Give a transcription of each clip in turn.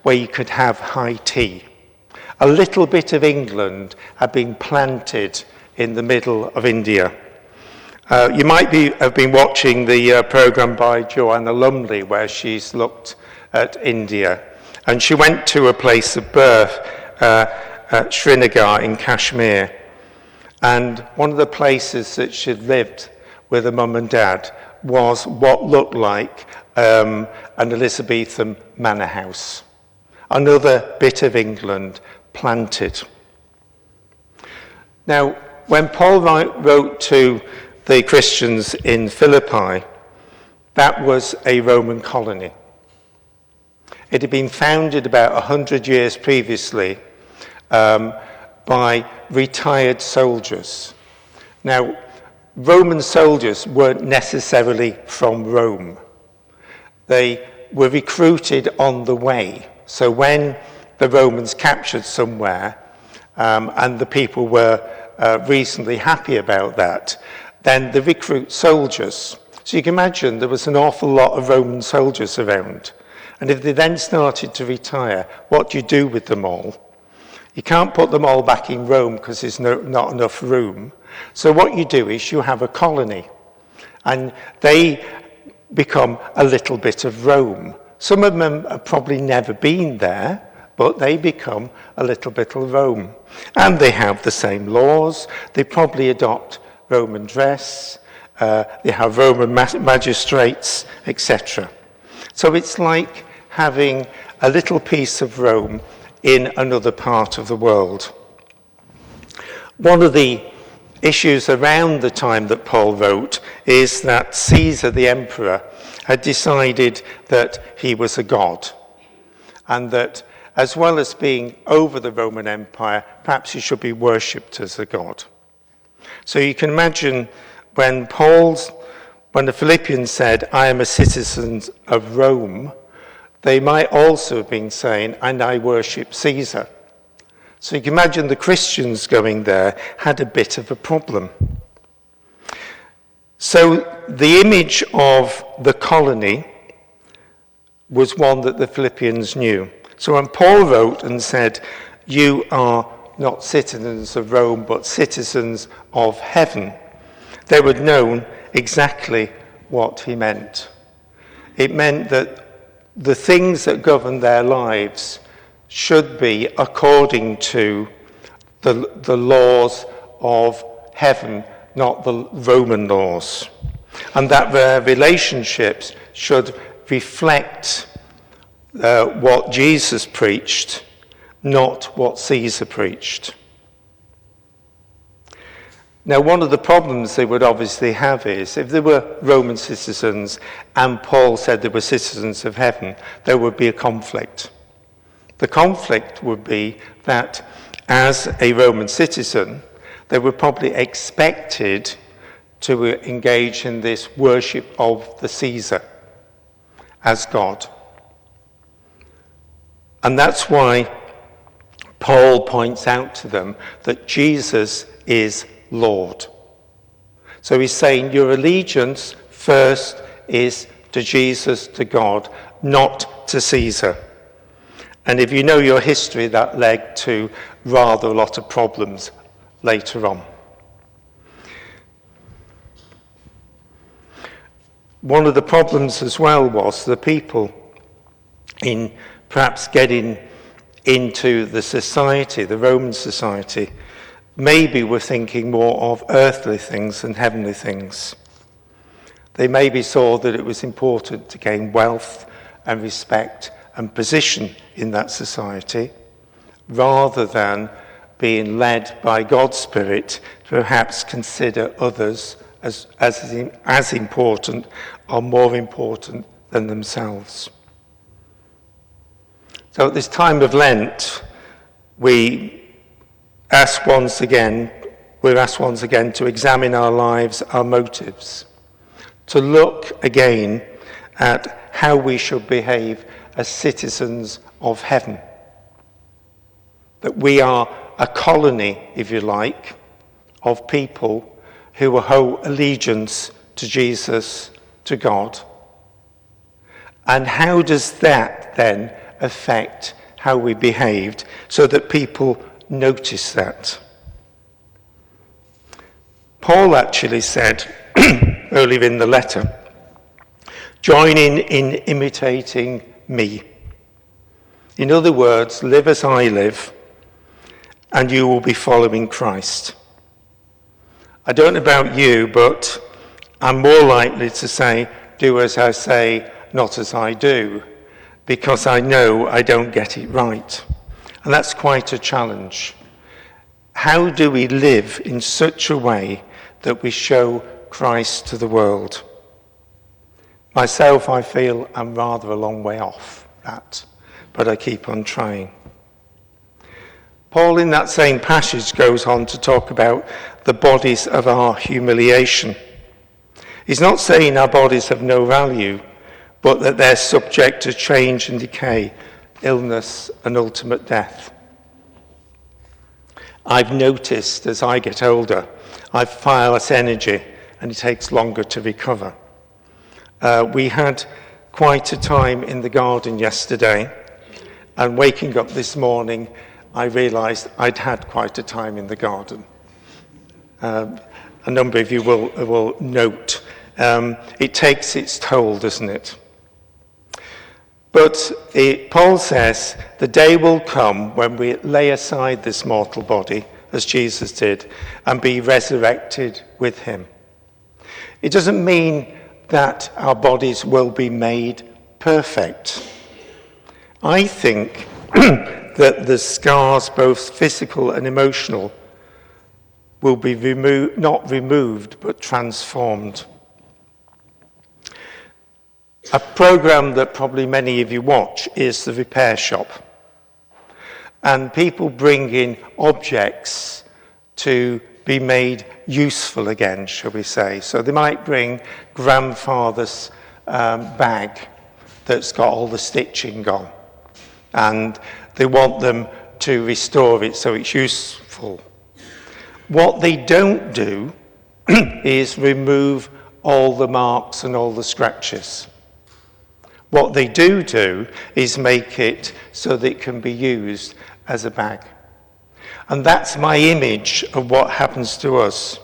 where you could have high tea. A little bit of England had been planted in the middle of India. You might have been watching the programme by Joanna Lumley where she's looked at India. And she went to a place of birth, Srinagar in Kashmir. And one of the places that she'd lived with her mum and dad was what looked like an Elizabethan manor house. Another bit of England planted. Now, when Paul wrote to the Christians in Philippi, that was a Roman colony. It had been founded about 100 years previously by retired soldiers. Now, Roman soldiers weren't necessarily from Rome. They were recruited on the way. So when the Romans captured somewhere, and the people were reasonably happy about that, then they recruit soldiers. So you can imagine there was an awful lot of Roman soldiers around. And if they then started to retire, what do you do with them all? You can't put them all back in Rome because there's not enough room. So what you do is you have a colony. And they become a little bit of Rome. Some of them have probably never been there, but they become a little bit of Rome. And they have the same laws. They probably adopt Roman dress. They have Roman magistrates, etc. So it's like having a little piece of Rome in another part of the world. One of the issues around the time that Paul wrote is that Caesar, the emperor, had decided that he was a god, and that as well as being over the Roman Empire, perhaps he should be worshipped as a god. So you can imagine when the Philippians said, I am a citizen of Rome, they might also have been saying, and I worship Caesar. So you can imagine the Christians going there had a bit of a problem. So the image of the colony was one that the Philippians knew. So when Paul wrote and said, you are not citizens of Rome, but citizens of heaven, they would have known exactly what he meant. It meant that the things that govern their lives should be according to the laws of heaven, not the Roman laws. And that their relationships should reflect what Jesus preached, not what Caesar preached. Now, one of the problems they would obviously have is, if they were Roman citizens and Paul said they were citizens of heaven, there would be a conflict. The conflict would be that as a Roman citizen, they were probably expected to engage in this worship of the Caesar as God. And that's why Paul points out to them that Jesus is Lord. So he's saying your allegiance first is to Jesus, to God, not to Caesar. And if you know your history, that led to rather a lot of problems later on. One of the problems as well was the people in perhaps getting into the society, the Roman society, maybe were thinking more of earthly things than heavenly things. They maybe saw that it was important to gain wealth and respect and position in that society, rather than being led by God's Spirit to perhaps consider others as important or more important than themselves. So at this time of Lent, we're asked once again to examine our lives, our motives, to look again at how we should behave as citizens of heaven. That we are a colony, if you like, of people who owe allegiance to Jesus, to God. And how does that then affect how we behaved so that people notice that. Paul actually said earlier in the letter, join in imitating me. In other words, live as I live, and you will be following Christ. I don't know about you, but I'm more likely to say, do as I say, not as I do, because I know I don't get it right. And that's quite a challenge. How do we live in such a way that we show Christ to the world? Myself, I feel I'm rather a long way off that, but I keep on trying. Paul, in that same passage, goes on to talk about the bodies of our humiliation. He's not saying our bodies have no value, but that they're subject to change and decay, illness and ultimate death. I've noticed as I get older, I have far less energy and it takes longer to recover. We had quite a time in the garden yesterday, and waking up this morning, I realised I'd had quite a time in the garden. A number of you will note. It takes its toll, doesn't it? But Paul says, the day will come when we lay aside this mortal body, as Jesus did, and be resurrected with him. It doesn't mean that our bodies will be made perfect. I think that the scars, both physical and emotional, will be not removed, but transformed. A program that probably many of you watch is the Repair Shop. And people bring in objects to be made useful again, shall we say. So they might bring grandfather's bag that's got all the stitching on. And they want them to restore it so it's useful. What they don't do is remove all the marks and all the scratches. What they do is make it so that it can be used as a bag. And that's my image of what happens to us.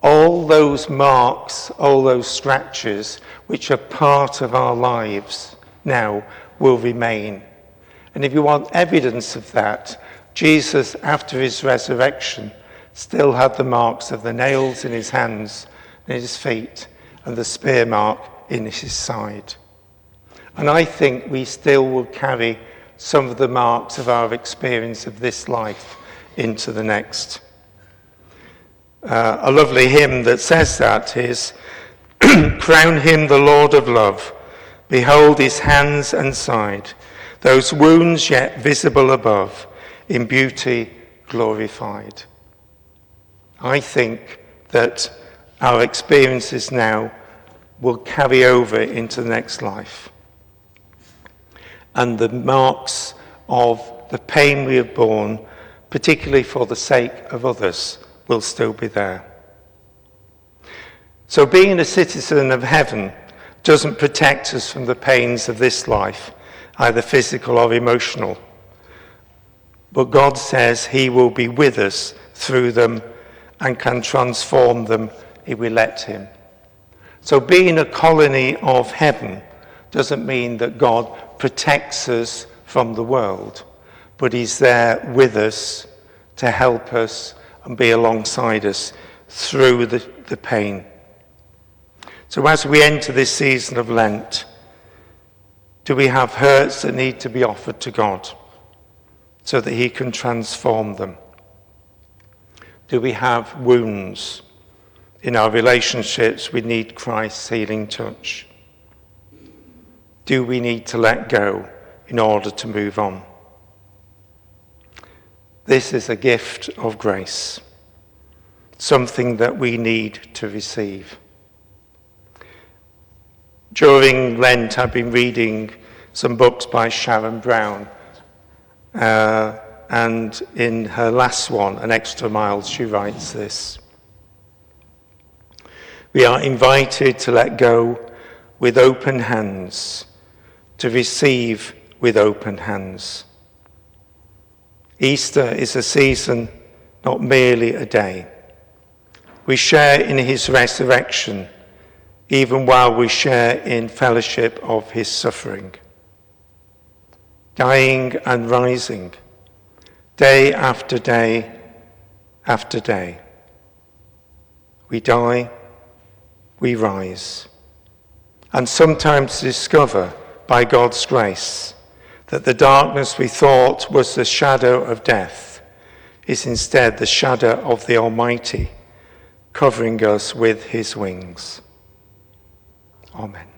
All those marks, all those scratches, which are part of our lives now, will remain. And if you want evidence of that, Jesus, after his resurrection, still had the marks of the nails in his hands and his feet and the spear mark in his side. And I think we still will carry some of the marks of our experience of this life into the next. A lovely hymn that says that is, crown him the Lord of love, behold his hands and side, those wounds yet visible above, in beauty glorified. I think that our experiences now will carry over into the next life. And the marks of the pain we have borne, particularly for the sake of others, will still be there. So being a citizen of heaven doesn't protect us from the pains of this life, either physical or emotional. But God says he will be with us through them and can transform them if we let him. So being a colony of heaven doesn't mean that God protects us from the world, but he's there with us to help us and be alongside us through the pain. So as we enter this season of Lent, do we have hurts that need to be offered to God so that he can transform them? Do we have wounds in our relationships we need Christ's healing touch? Do we need to let go in order to move on? This is a gift of grace, something that we need to receive. During Lent, I've been reading some books by Sharon Brown, and in her last one, An Extra Mile, she writes this: we are invited to let go with open hands, to receive with open hands. Easter is a season, not merely a day. We share in his resurrection, even while we share in fellowship of his suffering. Dying and rising, day after day after day. We die, we rise, and sometimes discover, by God's grace, that the darkness we thought was the shadow of death is instead the shadow of the Almighty, covering us with his wings. Amen.